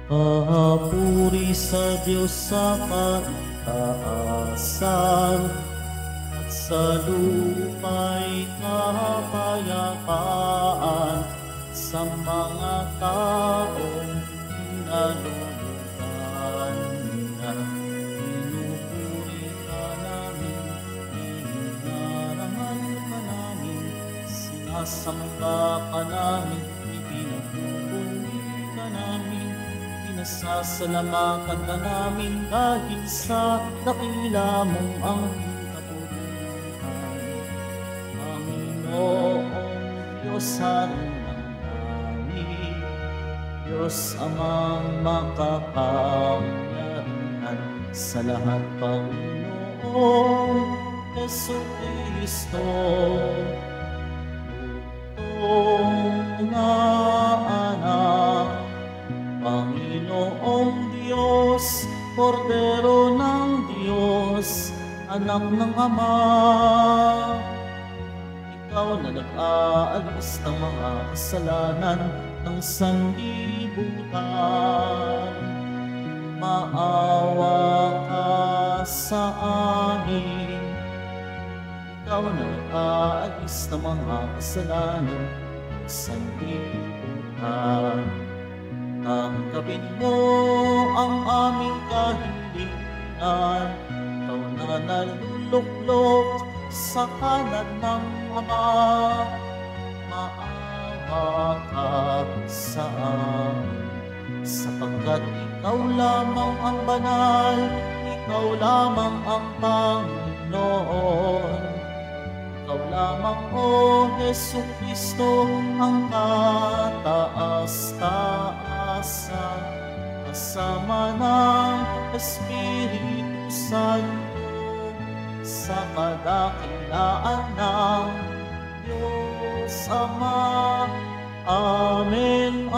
Papuri sa Diyos sa kataasan, at sa lupa'y kapayapaan sa mga taong pinalulugan niya. Pinupuri ka namin, inarangal ka namin, sinasamba ka namin, ipinagpupuri ka namin, pinasasalamatan ka namin dahil sa dakila mong ang kapuruhan. Panginoong Diyos Haring namin, Diyos Amang makapangyarihan sa lahat, Panginoong Jesucristo, bugtong na anak, Panginoong Diyos, Kordero ng Diyos, anak ng Ama. Ikaw na nag-aalis ng mga kasalanan ng sanlibutan. Maawa ka sa amin. Ikaw na nag-aalis ng mga kasalanan ng sanlibutan. Tanggapin mo ang aming kahilingan. Ikaw na naluluklok sa kanan ng Ama. Maawa ka sa amin, sapagkat ikaw lamang ang banal, ikaw lamang ang Panginoon. Ikaw lamang, O Jesucristo, ang kataas-taasan, kasama ng Espiritu Santo, sa kadakilaan ng Diyos Ama. Amen.